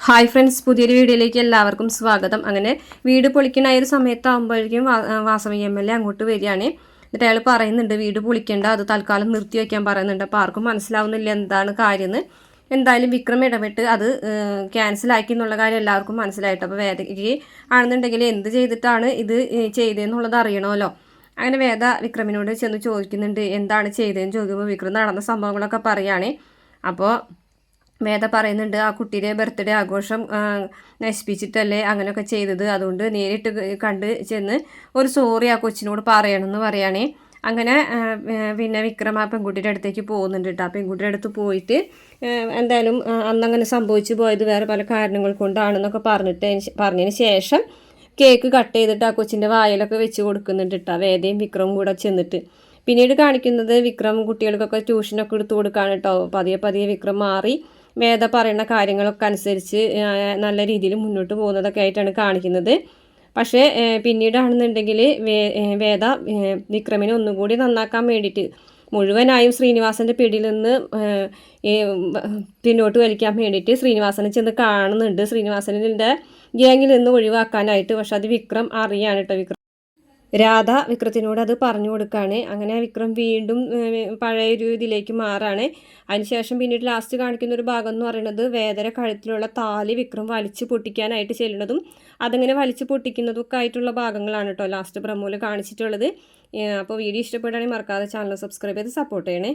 Hi friends, പുതിയൊരു വീഡിയോയിലേക്ക് എല്ലാവർക്കും സ്വാഗതം. അങ്ങനെ വീട് പൊളിക്കണ ഒരു സമയത്താകുമ്പോഴേക്കും വാസവി MLA അങ്ങോട്ട് വരികയാണ്. എന്നിട്ട് അയാൾ പറയുന്നുണ്ട് വീട് പൊളിക്കേണ്ട, അത് തൽക്കാലം നിർത്തി വയ്ക്കാൻ പറയുന്നുണ്ട്. അപ്പോൾ ആർക്കും മനസ്സിലാവുന്നില്ല എന്താണ് കാര്യമെന്ന്. എന്തായാലും വിക്രം ഇടപെട്ട് അത് ക്യാൻസലാക്കി എന്നുള്ള കാര്യം എല്ലാവർക്കും മനസ്സിലായിട്ട്. അപ്പോൾ വേദയ്ക്ക് ആണെന്നുണ്ടെങ്കിൽ എന്ത് ചെയ്തിട്ടാണ് ഇത് ചെയ്തതെന്നുള്ളത് അറിയണമല്ലോ. അങ്ങനെ വേദ വിക്രമിനോട് ചെന്ന് ചോദിക്കുന്നുണ്ട് എന്താണ് ചെയ്തതെന്ന് ചോദിക്കുമ്പോൾ വിക്രം നടന്ന സംഭവങ്ങളൊക്കെ പറയുകയാണ്. അപ്പോൾ വേദ പറയുന്നുണ്ട് ആ കുട്ടിയുടെ ബർത്ത്ഡേ ആഘോഷം നശിപ്പിച്ചിട്ടല്ലേ അങ്ങനെയൊക്കെ ചെയ്തത്, അതുകൊണ്ട് നേരിട്ട് കണ്ട് ചെന്ന് ഒരു സോറി ആ കൊച്ചിനോട് പറയണമെന്ന് പറയുകയാണേ. അങ്ങനെ പിന്നെ വിക്രം ആ പെൺകുട്ടിയുടെ അടുത്തേക്ക് പോകുന്നുണ്ട് കേട്ടോ. ആ പെൺകുട്ടിയുടെ അടുത്ത് പോയിട്ട് എന്തായാലും അന്നങ്ങനെ സംഭവിച്ചു പോയത് വേറെ പല കാരണങ്ങൾ കൊണ്ടാണെന്നൊക്കെ പറഞ്ഞതിന് ശേഷം കേക്ക് കട്ട് ചെയ്തിട്ട് ആ കൊച്ചിൻ്റെ വായിലൊക്കെ വെച്ച് കൊടുക്കുന്നുണ്ട് കേട്ടോ, വേദയും വിക്രമും കൂടെ ചെന്നിട്ട്. പിന്നീട് കാണിക്കുന്നത് വിക്രം കുട്ടികൾക്കൊക്കെ ട്യൂഷനൊക്കെ എടുത്തു കൊടുക്കുകയാണ് കേട്ടോ. പതിയെ പതിയെ വിക്രം മാറി വേദ പറയുന്ന കാര്യങ്ങളൊക്കെ അനുസരിച്ച് നല്ല രീതിയിൽ മുന്നോട്ട് പോകുന്നതൊക്കെ ആയിട്ടാണ് കാണിക്കുന്നത്. പക്ഷേ പിന്നീടാണെന്നുണ്ടെങ്കിൽ വേദ വിക്രമിനെ ഒന്നുകൂടി നന്നാക്കാൻ വേണ്ടിയിട്ട് മുഴുവനായും ശ്രീനിവാസൻ്റെ പിടിയിൽ നിന്ന് പിന്നോട്ട് വലിക്കാൻ വേണ്ടിയിട്ട് ശ്രീനിവാസനെ ചെന്ന് കാണുന്നുണ്ട്, ശ്രീനിവാസൻ്റെ ഗ്യാങ്ങിൽ നിന്ന് ഒഴിവാക്കാനായിട്ട്. പക്ഷെ അത് വിക്രം അറിയാണ് കേട്ടോ. രാധ വിക്രത്തിനോട് അത് പറഞ്ഞു കൊടുക്കുകയാണ്. അങ്ങനെ വിക്രം വീണ്ടും പഴയൊരു ഇതിലേക്ക് മാറാണ്. അതിനുശേഷം പിന്നീട് ലാസ്റ്റ് കാണിക്കുന്ന ഒരു ഭാഗം എന്ന് പറയുന്നത് വേദന കഴുത്തിലുള്ള താലി വിക്രം വലിച്ചു പൊട്ടിക്കാനായിട്ട് ചെല്ലുന്നതും അതങ്ങനെ വലിച്ചു പൊട്ടിക്കുന്നതൊക്കെ ആയിട്ടുള്ള ഭാഗങ്ങളാണ് കേട്ടോ ലാസ്റ്റ് പ്രമോയിൽ കാണിച്ചിട്ടുള്ളത്. അപ്പോൾ വീഡിയോ ഇഷ്ടപ്പെടുകയാണെങ്കിൽ മറക്കാതെ ചാനൽ സബ്സ്ക്രൈബ് ചെയ്ത് സപ്പോർട്ട് ചെയ്യണേ.